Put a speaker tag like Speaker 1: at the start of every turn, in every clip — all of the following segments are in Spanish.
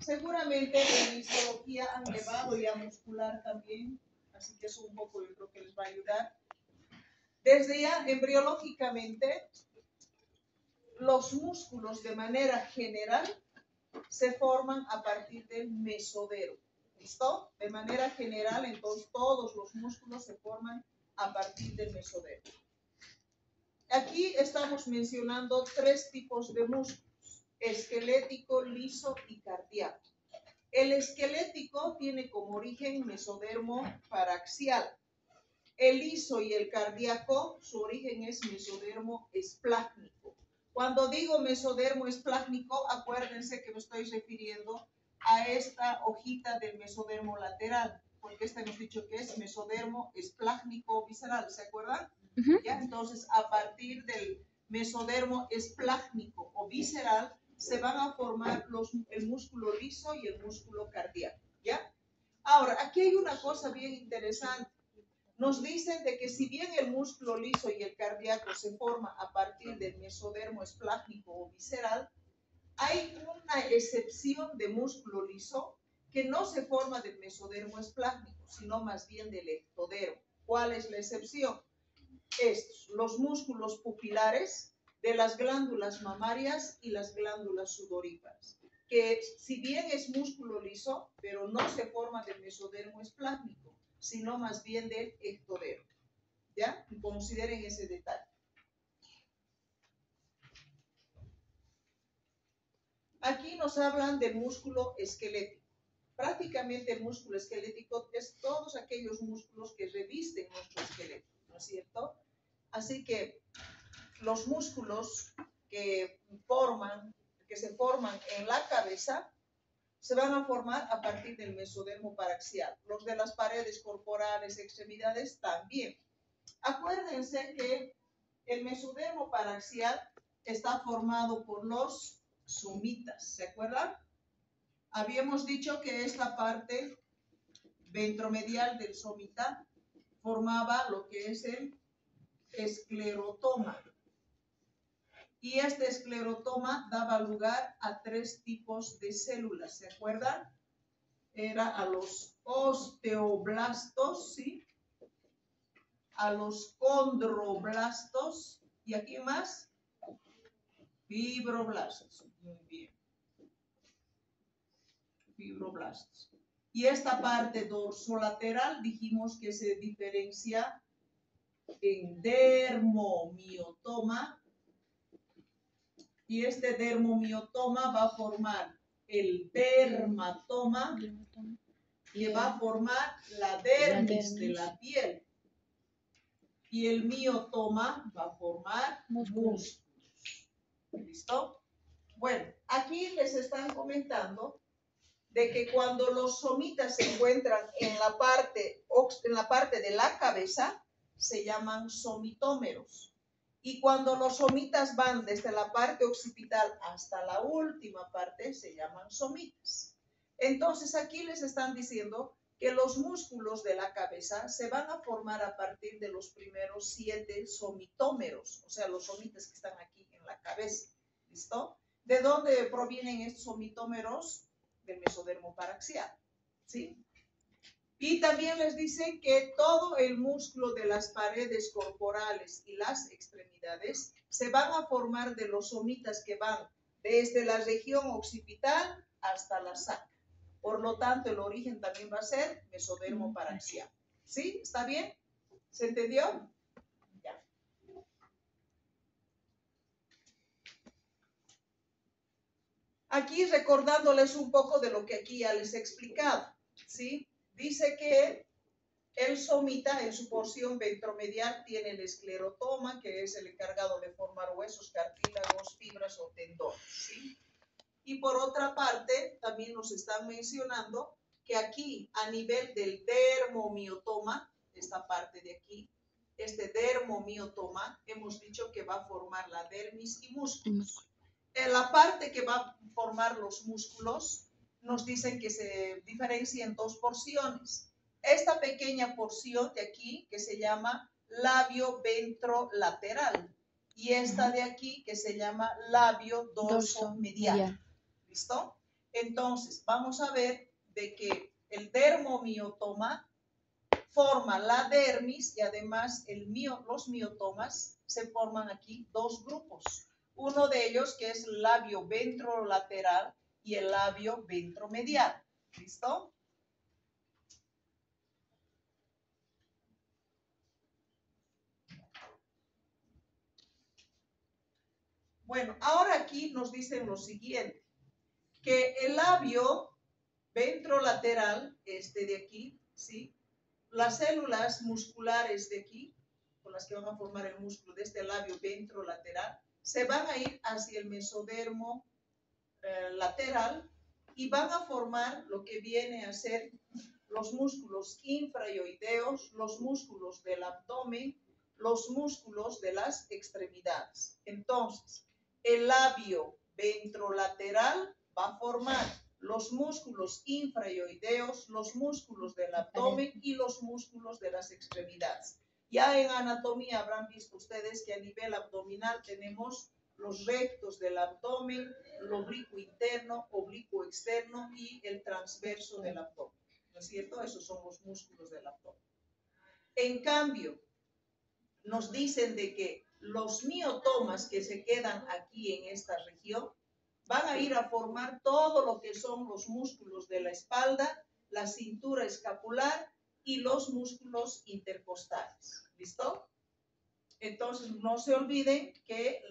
Speaker 1: seguramente en histología han llevado ya muscular también, así que eso un poco yo creo que les va a ayudar. Desde ya embriológicamente, los músculos de manera general se forman a partir del mesodermo. ¿Listo? De manera general, entonces todos los músculos se forman a partir del mesodermo. Aquí estamos mencionando tres tipos de músculos: esquelético, liso y cardíaco. El esquelético tiene como origen mesodermo paraxial. El liso y el cardíaco, su origen es mesodermo esplácnico. Cuando digo mesodermo esplácnico, acuérdense que me estoy refiriendo a esta hojita del mesodermo lateral, porque esta hemos dicho que es mesodermo esplácnico visceral, ¿se acuerdan? ¿Ya? Entonces, a partir del mesodermo esplácnico o visceral, se van a formar el músculo liso y el músculo cardíaco, ¿ya? Ahora, aquí hay una cosa bien interesante. Nos dicen de que si bien el músculo liso y el cardíaco se forma a partir del mesodermo esplácnico o visceral, hay una excepción de músculo liso que no se forma del mesodermo esplácnico, sino más bien del ectodermo. ¿Cuál es la excepción? Estos, los músculos pupilares de las glándulas mamarias y las glándulas sudoríparas, que si bien es músculo liso, pero no se forma del mesodermo esplácnico, sino más bien del ectodermo. ¿Ya? Y consideren ese detalle. Aquí nos hablan del músculo esquelético. Prácticamente el músculo esquelético es todos aquellos músculos que revisten nuestro esqueleto, ¿no es cierto? Así que los músculos que se forman en la cabeza se van a formar a partir del mesodermo paraxial. Los de las paredes corporales, extremidades también. Acuérdense que el mesodermo paraxial está formado por los somitas, ¿se acuerdan? Habíamos dicho que esta parte ventromedial del somita formaba lo que es el esclerotoma. Y este esclerotoma daba lugar a tres tipos de células, ¿se acuerdan? Era a los osteoblastos, ¿sí? A los condroblastos, ¿y aquí más? Fibroblastos. Muy bien. Fibroblastos. Y esta parte dorsolateral dijimos que se diferencia en dermomiotoma. Y este dermomiotoma va a formar el dermatoma, que va a formar la dermis de la piel. Y el miotoma va a formar músculos. ¿Listo? Bueno, aquí les están comentando de que cuando los somitas se encuentran en la parte de la cabeza, se llaman somitómeros. Y cuando los somitas van desde la parte occipital hasta la última parte, se llaman somitas. Entonces aquí les están diciendo que los músculos de la cabeza se van a formar a partir de los primeros 7 somitómeros, o sea, los somitas que están aquí en la cabeza. ¿Listo? ¿De dónde provienen estos somitómeros? Del mesodermo paraxial. ¿Sí? Y también les dicen que todo el músculo de las paredes corporales y las extremidades se van a formar de los somitas que van desde la región occipital hasta la sacra. Por lo tanto, el origen también va a ser mesodermo paraxial. ¿Sí? ¿Está bien? ¿Se entendió? Ya. Aquí recordándoles un poco de lo que aquí ya les he explicado. ¿Sí? Dice que el somita en su porción ventromedial tiene el esclerotoma, que es el encargado de formar huesos, cartílagos, fibras o tendones, ¿sí? Y por otra parte, también nos están mencionando que aquí, a nivel del dermomiotoma, esta parte de aquí, este dermomiotoma, hemos dicho que va a formar la dermis y músculos. En la parte que va a formar los músculos, nos dicen que se diferencia en dos porciones. Esta pequeña porción de aquí, que se llama labio ventrolateral, y esta de aquí, que se llama labio dorsomedial. ¿Listo? Entonces, vamos a ver de que el dermomiotoma forma la dermis y además los miotomas se forman aquí dos grupos. Uno de ellos que es el labio ventrolateral y el labio ventromedial. ¿Listo? Bueno, ahora aquí nos dicen lo siguiente, que el labio ventrolateral, este de aquí, ¿sí? Las células musculares de aquí, con las que van a formar el músculo de este labio ventrolateral, se van a ir hacia el mesodermo lateral y van a formar lo que viene a ser los músculos infraioideos, los músculos del abdomen, los músculos de las extremidades. Entonces, el labio ventrolateral va a formar los músculos infraioideos, los músculos del abdomen y los músculos de las extremidades. Ya en anatomía habrán visto ustedes que a nivel abdominal tenemos los rectos del abdomen, el oblicuo interno, oblicuo externo y el transverso del abdomen. ¿No es cierto? Esos son los músculos del abdomen. En cambio, nos dicen de que los miotomas que se quedan aquí en esta región van a ir a formar todo lo que son los músculos de la espalda, la cintura escapular y los músculos intercostales. ¿Listo? Entonces, no se olviden que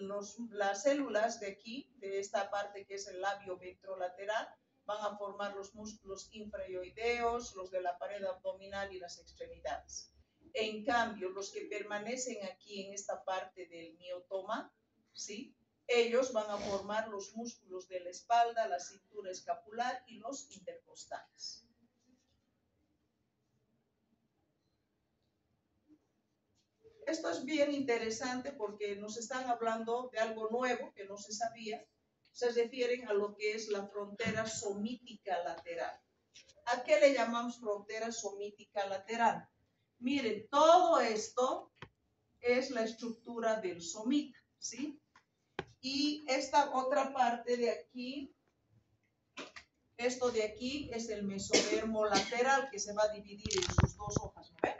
Speaker 1: las células de aquí, de esta parte que es el labio ventrolateral, van a formar los músculos infraioideos, los de la pared abdominal y las extremidades. En cambio, los que permanecen aquí en esta parte del miotoma, ¿sí? Ellos van a formar los músculos de la espalda, la cintura escapular y los intercostales. Esto es bien interesante porque nos están hablando de algo nuevo que no se sabía. Se refieren a lo que es la frontera somítica lateral. ¿A qué le llamamos frontera somítica lateral? Miren, todo esto es la estructura del somita, ¿sí? Y esta otra parte de aquí, esto de aquí es el mesodermo lateral que se va a dividir en sus dos hojas, ¿no ven?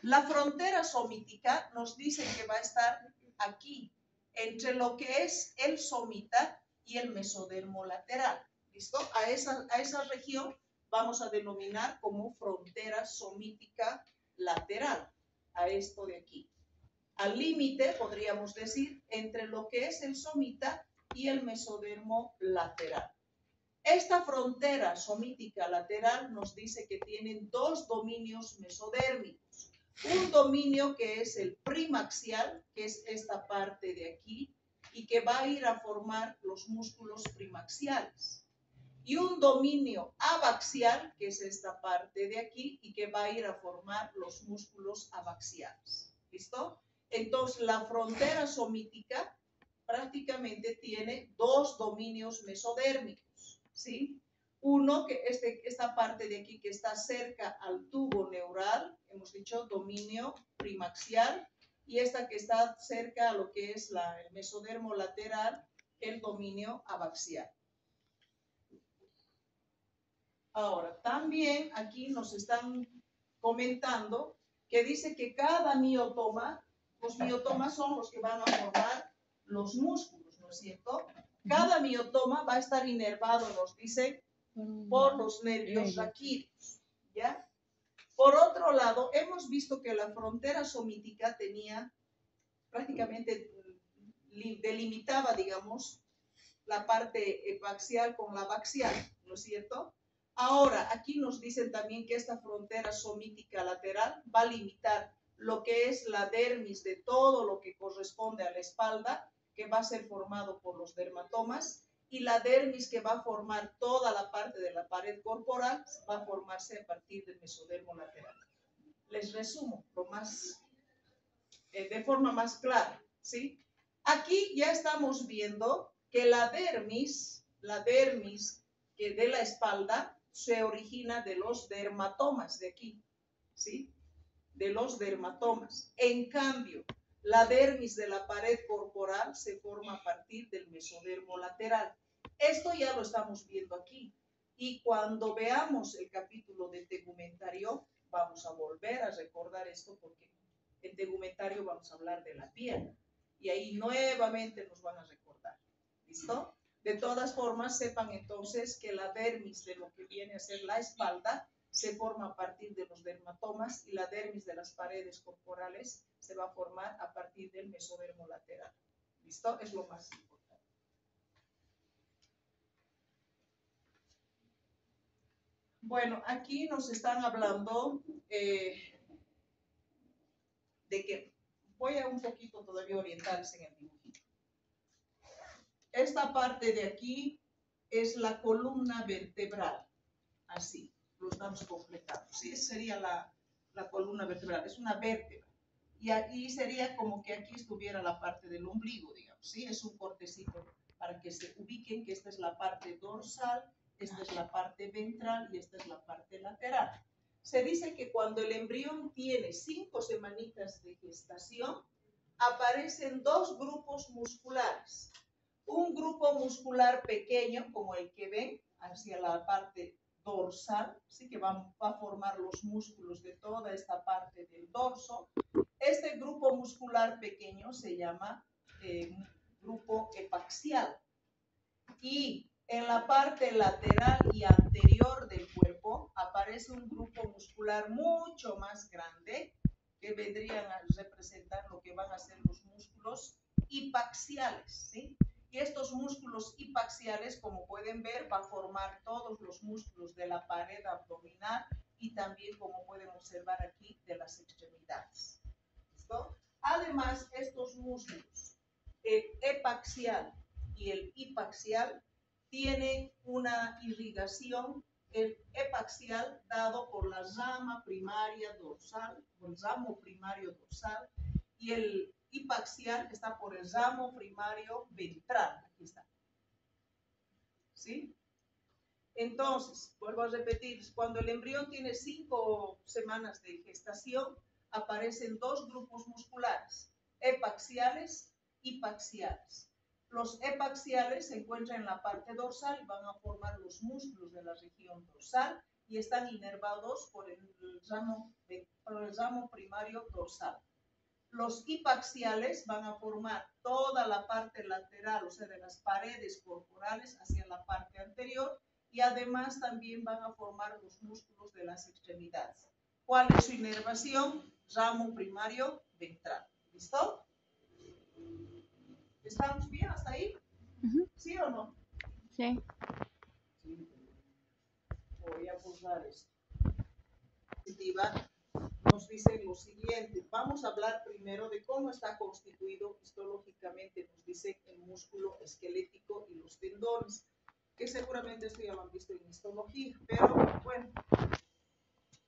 Speaker 1: La frontera somítica nos dice que va a estar aquí, entre lo que es el somita y el mesodermo lateral. ¿Listo? A esa región vamos a denominar como frontera somítica lateral, a esto de aquí. Al límite, podríamos decir, entre lo que es el somita y el mesodermo lateral. Esta frontera somítica lateral nos dice que tienen dos dominios mesodérmicos. Un dominio que es el primaxial, que es esta parte de aquí, y que va a ir a formar los músculos primaxiales. Y un dominio abaxial, que es esta parte de aquí, y que va a ir a formar los músculos abaxiales. ¿Listo? Entonces, la frontera somítica prácticamente tiene dos dominios mesodérmicos, ¿sí? Uno, que esta parte de aquí que está cerca al tubo neural, hemos dicho dominio primaxial, y esta que está cerca a lo que es el mesodermo lateral, el dominio abaxial. Ahora, también aquí nos están comentando que dice que cada miotoma, los miotomas son los que van a formar los músculos, ¿no es cierto? Cada miotoma va a estar inervado, nos dice, por los nervios raquídeos, ¿ya? Por otro lado, hemos visto que la frontera somítica tenía prácticamente delimitaba, digamos, la parte epaxial con la abaxial, ¿no es cierto? Ahora, aquí nos dicen también que esta frontera somítica lateral va a limitar lo que es la dermis de todo lo que corresponde a la espalda, que va a ser formado por los dermatomas, y la dermis que va a formar toda la parte de la pared corporal va a formarse a partir del mesodermo lateral. Les resumo de forma más clara, ¿sí? Aquí ya estamos viendo que la dermis que de la espalda se origina de los dermatomas de aquí, ¿sí? De los dermatomas. En cambio, la dermis de la pared corporal se forma a partir del mesodermo lateral. Esto ya lo estamos viendo aquí. Y cuando veamos el capítulo de tegumentario, vamos a volver a recordar esto porque en tegumentario vamos a hablar de la piel. Y ahí nuevamente nos van a recordar. ¿Listo? De todas formas, sepan entonces que la dermis de lo que viene a ser la espalda se forma a partir de los dermatomas y la dermis de las paredes corporales se va a formar a partir del mesodermo lateral. ¿Listo? Es lo más importante. Bueno, aquí nos están hablando de que voy a un poquito todavía orientarse en el dibujito. Esta parte de aquí es la columna vertebral, así, lo estamos completando. ¿Sí? Sería la columna vertebral, es una vértebra. Y aquí sería como que aquí estuviera la parte del ombligo, digamos, ¿sí? Es un cortecito para que se ubiquen que esta es la parte dorsal, esta es la parte ventral y esta es la parte lateral. Se dice que cuando el embrión tiene 5 semanitas de gestación, aparecen 2 grupos musculares. Un grupo muscular pequeño, como el que ven, hacia la parte dorsal, ¿sí? Que va a formar los músculos de toda esta parte del dorso. Este grupo muscular pequeño se llama grupo epaxial. Y en la parte lateral y anterior del cuerpo aparece un grupo muscular mucho más grande que vendrían a representar lo que van a ser los músculos hipaxiales, ¿sí? Y estos músculos hipaxiales, como pueden ver, va a formar todos los músculos de la pared abdominal y también, como pueden observar aquí, de las extremidades. ¿Listo? Además, estos músculos, el epaxial y el hipaxial, tienen una irrigación, el epaxial dado por la rama primaria dorsal, por el ramo primario dorsal, y el hipaxial está por el ramo primario ventral. Aquí está. ¿Sí? Entonces, vuelvo a repetir, cuando el embrión tiene 5 semanas de gestación, aparecen 2 grupos musculares, epaxiales y hipaxiales. Los epaxiales se encuentran en la parte dorsal y van a formar los músculos de la región dorsal y están inervados por el ramo primario dorsal. Los hipaxiales van a formar toda la parte lateral, o sea, de las paredes corporales hacia la parte anterior, y además también van a formar los músculos de las extremidades. ¿Cuál es su inervación? Ramo primario ventral. ¿Listo? ¿Estamos bien hasta ahí? ¿Sí o no?
Speaker 2: Sí.
Speaker 1: Voy a borrar esto. Nos dice lo siguiente. Vamos a hablar primero de cómo está constituido histológicamente, nos dice el músculo esquelético y los tendones, que seguramente esto ya lo han visto en histología, pero bueno,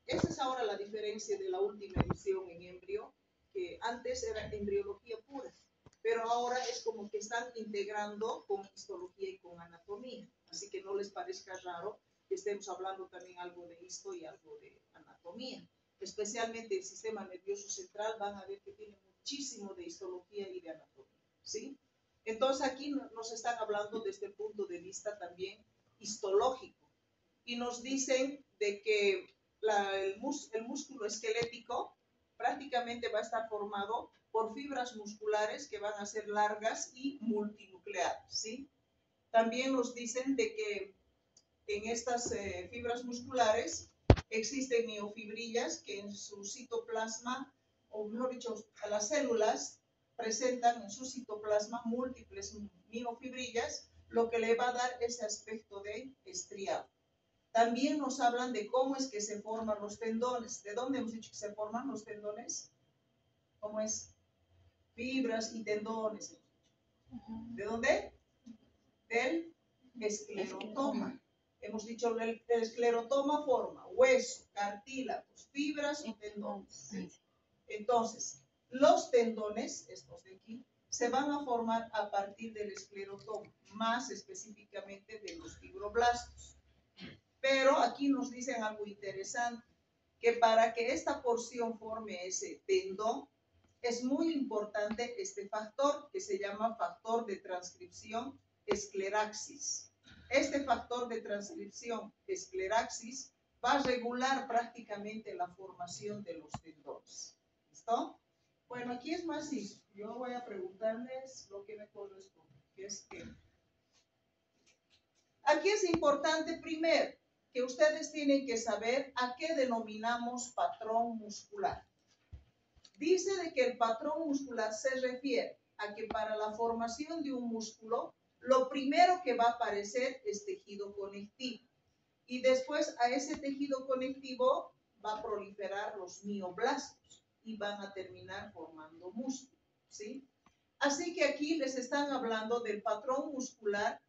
Speaker 1: esa es ahora la diferencia de la última edición en embrio, que antes era embriología pura, pero ahora es como que están integrando con histología y con anatomía, así que no les parezca raro que estemos hablando también algo de histo y algo de anatomía. Especialmente el sistema nervioso central, van a ver que tiene muchísimo de histología y de anatomía, ¿sí? Entonces aquí nos están hablando desde el punto de vista también histológico y nos dicen de que el músculo esquelético prácticamente va a estar formado por fibras musculares que van a ser largas y multinucleares, ¿sí? También nos dicen de que en estas fibras musculares existen miofibrillas que en su citoplasma, o mejor dicho, las células presentan en su citoplasma múltiples miofibrillas, lo que le va a dar ese aspecto de estriado. También nos hablan de cómo es que se forman los tendones. ¿De dónde hemos dicho que se forman los tendones? ¿Cómo es? Fibras y tendones. ¿De dónde? Del esclerotoma. Hemos dicho que el esclerotoma forma hueso, cartílagos, fibras y tendones. ¿Sí? Entonces, los tendones, estos de aquí, se van a formar a partir del esclerotoma, más específicamente de los fibroblastos. Pero aquí nos dicen algo interesante, que para que esta porción forme ese tendón, es muy importante este factor que se llama factor de transcripción escleraxis. Este factor de transcripción, escleraxis, va a regular prácticamente la formación de los tendones. ¿Listo? Bueno, aquí es más simple. Yo voy a preguntarles lo que me corresponde, que es que aquí es importante primero que ustedes tienen que saber a qué denominamos patrón muscular. Dice de que el patrón muscular se refiere a que para la formación de un músculo, lo primero que va a aparecer es tejido conectivo. Y después a ese tejido conectivo va a proliferar los mioblastos y van a terminar formando músculo, ¿sí? Así que aquí les están hablando del patrón muscular,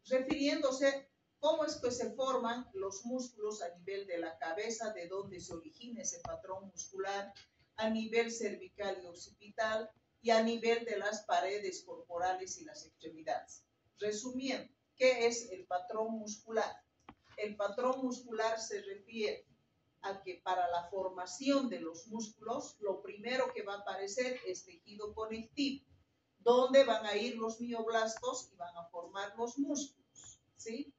Speaker 1: refiriéndose cómo es que se forman los músculos a nivel de la cabeza, de dónde se origina ese patrón muscular, a nivel cervical y occipital, y a nivel de las paredes corporales y las extremidades. Resumiendo, ¿qué es el patrón muscular? El patrón muscular se refiere a que para la formación de los músculos, lo primero que va a aparecer es tejido conectivo, donde van a ir los mioblastos y van a formar los músculos, ¿sí?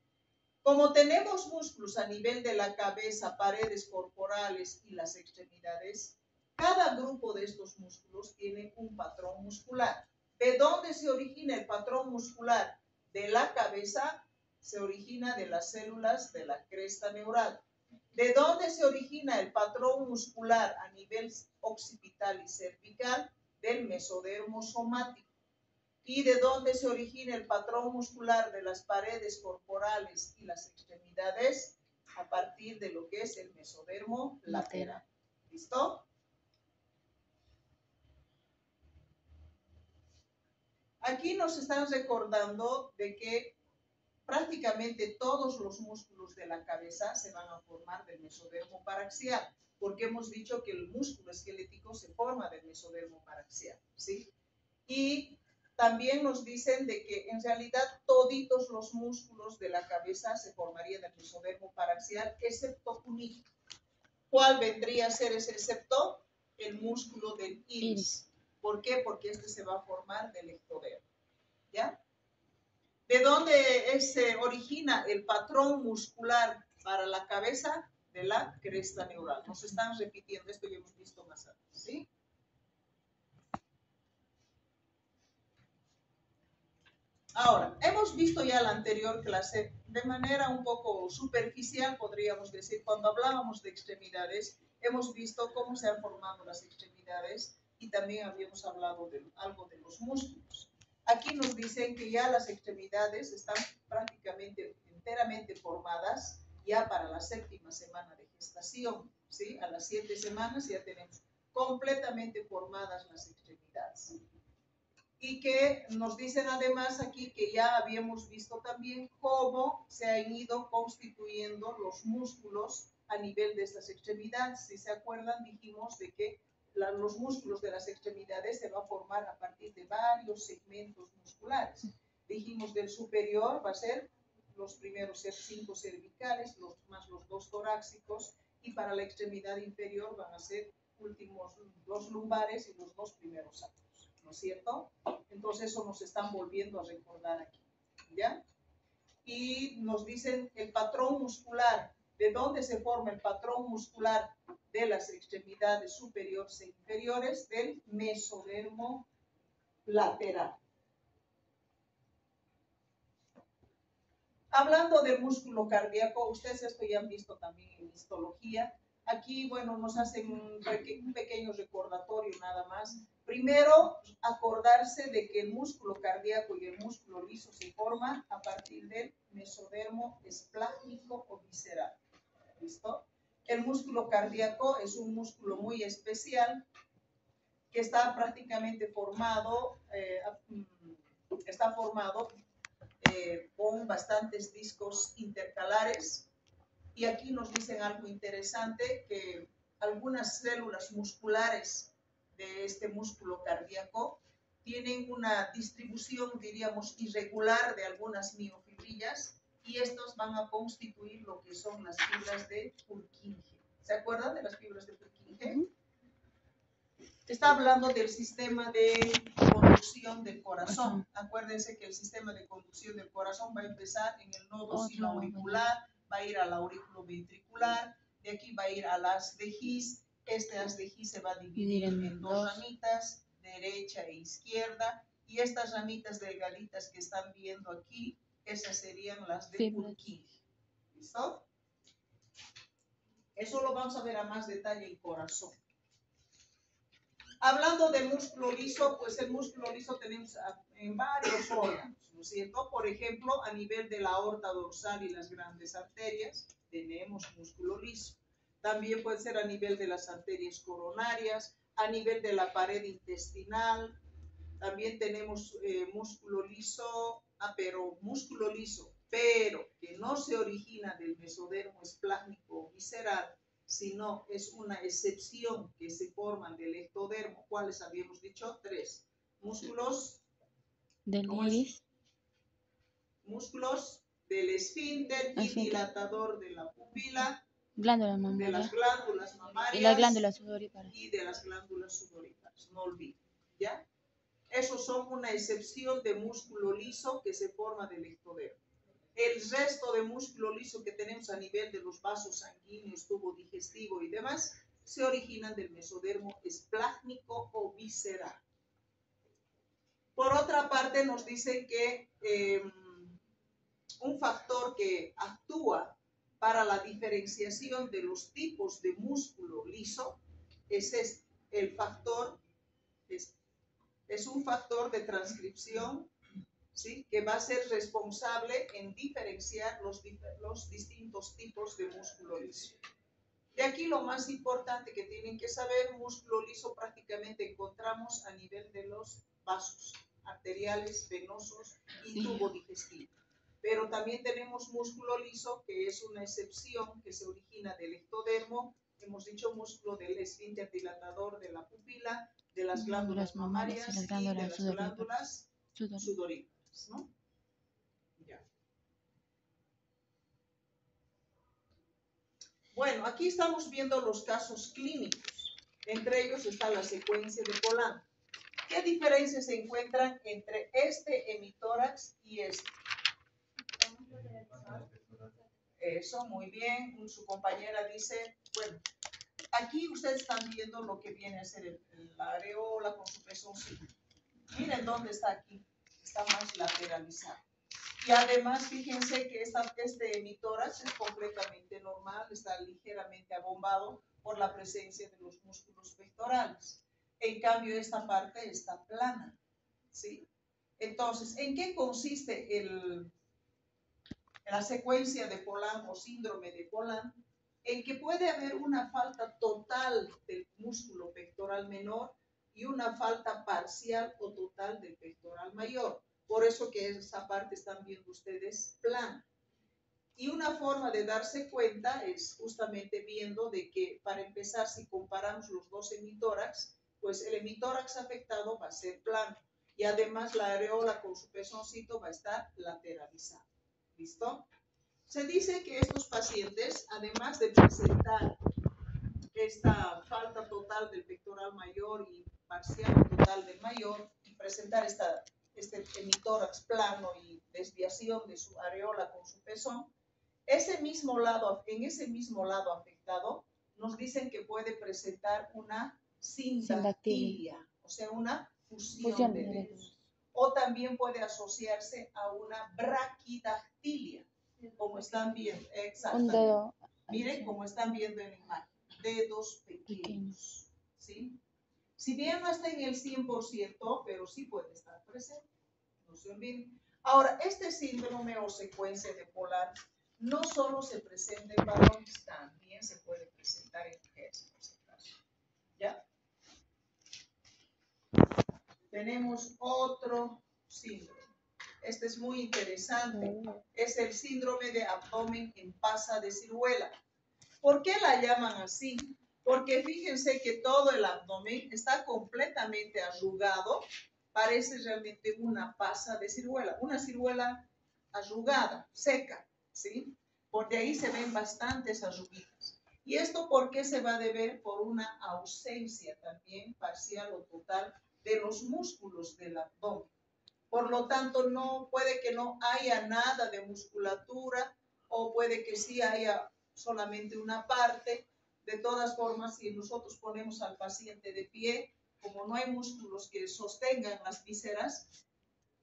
Speaker 1: Como tenemos músculos a nivel de la cabeza, paredes corporales y las extremidades, cada grupo de estos músculos tiene un patrón muscular. ¿De dónde se origina el patrón muscular? De la cabeza se origina de las células de la cresta neural. ¿De dónde se origina el patrón muscular a nivel occipital y cervical? Del mesodermo somático. ¿Y de dónde se origina el patrón muscular de las paredes corporales y las extremidades? A partir de lo que es el mesodermo lateral. ¿Listo? Aquí nos están recordando de que prácticamente todos los músculos de la cabeza se van a formar del mesodermo paraxial, porque hemos dicho que el músculo esquelético se forma del mesodermo paraxial, ¿sí? Y también nos dicen de que en realidad toditos los músculos de la cabeza se formarían del mesodermo paraxial, excepto un hito. ¿Cuál vendría a ser ese excepto? El músculo del iris. ¿Por qué? Porque este se va a formar del ectodermo. ¿Ya? ¿De dónde se origina el patrón muscular para la cabeza? De la cresta neural. Nos están repitiendo, esto ya hemos visto más antes, ¿sí? Ahora, hemos visto ya la anterior clase de manera un poco superficial, podríamos decir, cuando hablábamos de extremidades, hemos visto cómo se han formado las extremidades y también habíamos hablado de algo de los músculos. Aquí nos dicen que ya las extremidades están prácticamente enteramente formadas ya para la 7ª semana de gestación, ¿sí? A las 7 semanas ya tenemos completamente formadas las extremidades. Y que nos dicen además aquí que ya habíamos visto también cómo se han ido constituyendo los músculos a nivel de estas extremidades. Si se acuerdan, dijimos de que los músculos de las extremidades se va a formar a partir de varios segmentos musculares. Dijimos del superior va a ser los primeros 5 cervicales, más los 2 torácicos, y para la extremidad inferior van a ser últimos 2 lumbares y los 2 primeros sacros, ¿no es cierto? Entonces eso nos están volviendo a recordar aquí, ¿ya? Y nos dicen el patrón muscular, ¿de dónde se forma el patrón muscular de las extremidades superiores e inferiores? Del mesodermo lateral. Hablando del músculo cardíaco, ustedes esto ya han visto también en histología. Aquí, bueno, nos hacen un pequeño recordatorio nada más. Primero, acordarse de que el músculo cardíaco y el músculo liso se forman a partir del mesodermo esplácnico o visceral. ¿Listo? El músculo cardíaco es un músculo muy especial que está prácticamente formado, con bastantes discos intercalares. Y aquí nos dicen algo interesante, que algunas células musculares de este músculo cardíaco tienen una distribución, diríamos, irregular de algunas miofibrillas, y estos van a constituir lo que son las fibras de Purkinje. ¿Se acuerdan de las fibras de Purkinje? Está hablando del sistema de conducción del corazón. Acuérdense que el sistema de conducción del corazón va a empezar en el nodo sinoauricular, va a ir al aurículo ventricular, de aquí va a ir al haz de His. Este haz de His se va a dividir en dos ramitas, derecha e izquierda, y estas ramitas delgaditas que están viendo aquí, esas serían las de Purkinje. ¿Listo? Eso lo vamos a ver a más detalle en corazón. Hablando del músculo liso, pues el músculo liso tenemos en varios órganos, ¿no es cierto? Por ejemplo, a nivel de la aorta dorsal y las grandes arterias, tenemos músculo liso. También puede ser a nivel de las arterias coronarias, a nivel de la pared intestinal. También tenemos músculo liso, pero que no se origina del mesodermo esplásmico visceral, sino es una excepción que se forman del ectodermo. ¿Cuáles habíamos dicho? 3. Músculos
Speaker 2: del iris,
Speaker 1: músculos del esfínter y dilatador de la pupila,
Speaker 2: glándula mamaria,
Speaker 1: de las glándulas mamarias
Speaker 2: y las glándulas sudoríparas.
Speaker 1: y de las glándulas sudoríparas. No olviden, ¿ya? Esos son una excepción de músculo liso que se forma del ectodermo. El resto de músculo liso que tenemos a nivel de los vasos sanguíneos, tubo digestivo y demás, se originan del mesodermo esplásmico o visceral. Por otra parte, nos dicen que un factor que actúa para la diferenciación de los tipos de músculo liso es el factor, es un factor de transcripción, ¿sí?, que va a ser responsable en diferenciar los distintos tipos de músculo liso. De aquí lo más importante que tienen que saber, músculo liso prácticamente encontramos a nivel de los vasos arteriales, venosos y tubo digestivo. Pero también tenemos músculo liso, que es una excepción que se origina del ectodermo. Hemos dicho músculo del esfínter dilatador de la pupila, de las glándulas mamarias y de las glándulas sudoríparas, ¿no? Ya. Bueno, aquí estamos viendo los casos clínicos. Entre ellos está la secuencia de Polanco. ¿Qué diferencias se encuentran entre este hemitórax y este? Eso, muy bien. Su compañera dice, bueno, aquí ustedes están viendo lo que viene a ser la areola con su pezoncito. Miren dónde está aquí. Está más lateralizado. Y además, fíjense que este hemitórax es completamente normal, está ligeramente abombado por la presencia de los músculos pectorales. En cambio, esta parte está plana, ¿sí? Entonces, ¿en qué consiste la secuencia de Polanco o síndrome de Polanco? En que puede haber una falta total del músculo pectoral menor y una falta parcial o total del pectoral mayor. Por eso que esa parte están viendo ustedes plana. Y una forma de darse cuenta es justamente viendo de que, para empezar, si comparamos los dos hemitórax, pues el hemitórax afectado va a ser plano. Y además la areola con su pezoncito va a estar lateralizada. ¿Listo? Se dice que estos pacientes, además de presentar esta falta total del pectoral mayor y parcial o total del mayor, y presentar este hemitórax plano y desviación de su areola con su pezón, en ese mismo lado afectado, nos dicen que puede presentar una sindactilia, o sea, una fusión de dedos. O también puede asociarse a una braquidactilia, como están viendo. Exactamente.
Speaker 2: Un dedo.
Speaker 1: Miren cómo están viendo en la imagen. Dedos pequeños. ¿Sí? Si bien no está en el 100%, pero sí puede estar presente. No se olviden. Ahora, este síndrome o secuencia de Polar no solo se presenta en varones, también se puede presentar en mujeres, por si acaso. ¿Ya? Tenemos otro síndrome. Este es muy interesante. Es el síndrome de abdomen en pasa de ciruela. ¿Por qué la llaman así? Porque fíjense que todo el abdomen está completamente arrugado. Parece realmente una pasa de ciruela. Una ciruela arrugada, seca, ¿sí? Por de ahí se ven bastantes arruguitas. ¿Y esto por qué se va a deber? Por una ausencia también parcial o total de los músculos del abdomen. Por lo tanto, no puede que no haya nada de musculatura o puede que sí haya solamente una parte. De todas formas, si nosotros ponemos al paciente de pie, como no hay músculos que sostengan las vísceras,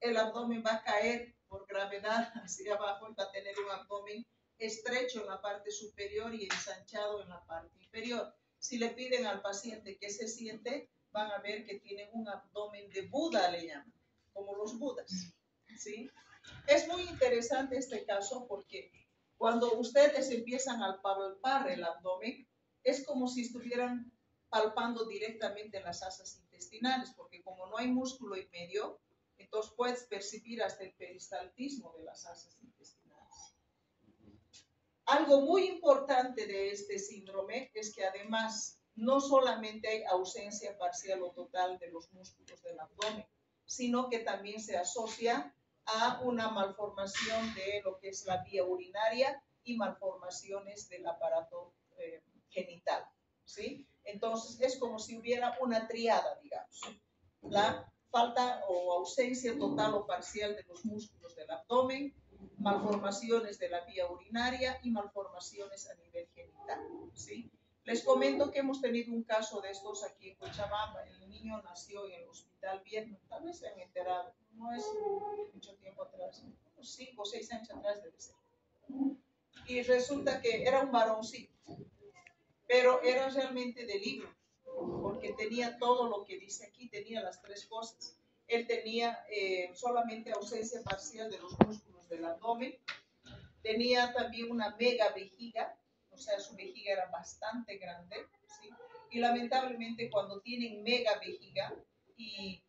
Speaker 1: el abdomen va a caer por gravedad hacia abajo y va a tener un abdomen estrecho en la parte superior y ensanchado en la parte inferior. Si le piden al paciente que se siente, van a ver que tiene un abdomen de Buda, le llaman, como los Budas, ¿sí? Es muy interesante este caso porque cuando ustedes empiezan a palpar el abdomen, es como si estuvieran palpando directamente las asas intestinales, porque como no hay músculo en medio, entonces puedes percibir hasta el peristaltismo de las asas intestinales. Algo muy importante de este síndrome es que además no solamente hay ausencia parcial o total de los músculos del abdomen, sino que también se asocia a una malformación de lo que es la vía urinaria y malformaciones del aparato genital, ¿sí? Entonces es como si hubiera una triada, digamos. La falta o ausencia total o parcial de los músculos del abdomen, malformaciones de la vía urinaria y malformaciones a nivel genital, ¿sí? Les comento que hemos tenido un caso de estos aquí en Cochabamba. El niño nació en el hospital Vietnam, tal vez se han enterado, no es mucho tiempo atrás, unos 5 o 6 años atrás debe ser. Y resulta que era un varoncito, pero era realmente de libro, porque tenía todo lo que dice aquí, tenía las tres cosas. Él tenía solamente ausencia parcial de los músculos del abdomen, tenía también una mega vejiga, o sea, su vejiga era bastante grande, ¿sí? Y lamentablemente cuando tienen mega vejiga y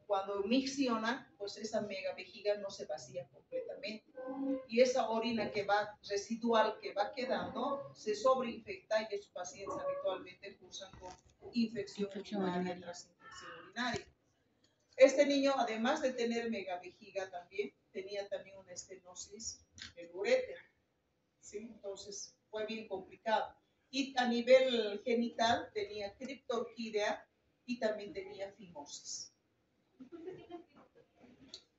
Speaker 1: cuando micciona, pues esa mega vejiga no se vacía completamente. Y esa orina que va residual que va quedando se sobreinfecta y estos pacientes habitualmente cursan con infección urinaria tras infección urinaria. Este niño, además de tener megavejiga también, tenía también una estenosis del uréter, ¿sí? Entonces fue bien complicado. Y a nivel genital tenía criptorquídea y también tenía fimosis.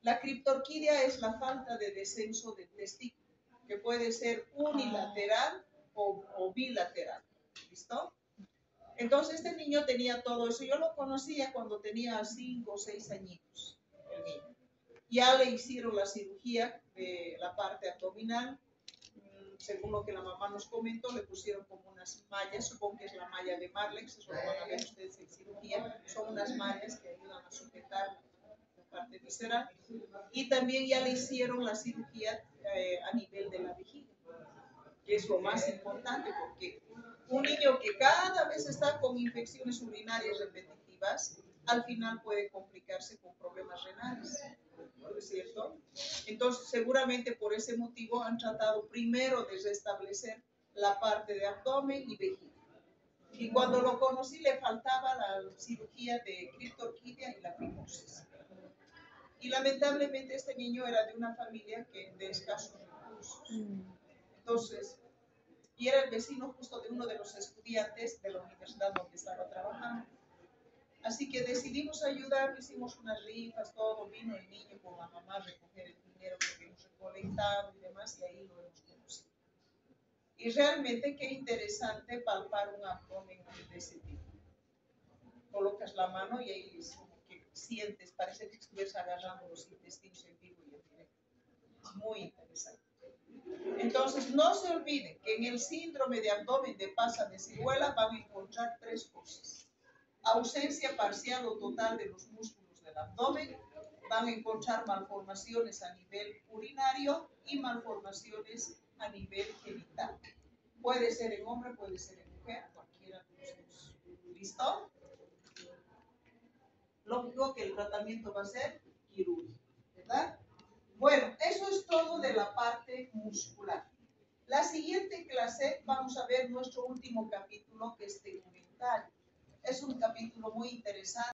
Speaker 1: La criptorquídea es la falta de descenso del testículo, que puede ser unilateral o bilateral. ¿Listo? Entonces este niño tenía todo eso. Yo lo conocía cuando tenía 5 o 6 añitos, el niño. Ya le hicieron la cirugía de la parte abdominal. Según lo que la mamá nos comentó, le pusieron como unas mallas, supongo que es la malla de Marlex, eso lo van a ver ustedes en cirugía. Son unas mallas que ayudan a sujetar la parte visceral. Y también ya le hicieron la cirugía a nivel de la vejiga, que es lo más importante, porque un niño que cada vez está con infecciones urinarias repetitivas, al final puede complicarse con problemas renales, ¿no es cierto? Entonces, seguramente por ese motivo han tratado primero de restablecer la parte de abdomen y vejiga. Y cuando lo conocí le faltaba la cirugía de criptorquídea y la fimosis. Y lamentablemente este niño era de una familia de escasos recursos. Entonces, y era el vecino justo de uno de los estudiantes de la universidad donde estaba trabajando. Así que decidimos ayudar, hicimos unas rifas, todo, vino el niño con la mamá a recoger el dinero que habíamos recolectado y demás, y ahí lo hemos conocido. Y realmente qué interesante palpar un abdomen de ese tipo. Colocas la mano y ahí es como que sientes, parece que estuvieras agarrando los intestinos en vivo y en directo. Es muy interesante. Entonces, no se olviden que en el síndrome de abdomen de Pasa de Ciruela van a encontrar tres cosas. Ausencia parcial o total de los músculos del abdomen, van a encontrar malformaciones a nivel urinario y malformaciones a nivel genital. Puede ser en hombre, puede ser en mujer, cualquiera de los dos. ¿Listo? Lógico que el tratamiento va a ser quirúrgico, ¿verdad? Bueno, eso es todo de la parte muscular. La siguiente clase vamos a ver nuestro último capítulo, que es tegumentario. Es un capítulo muy interesante.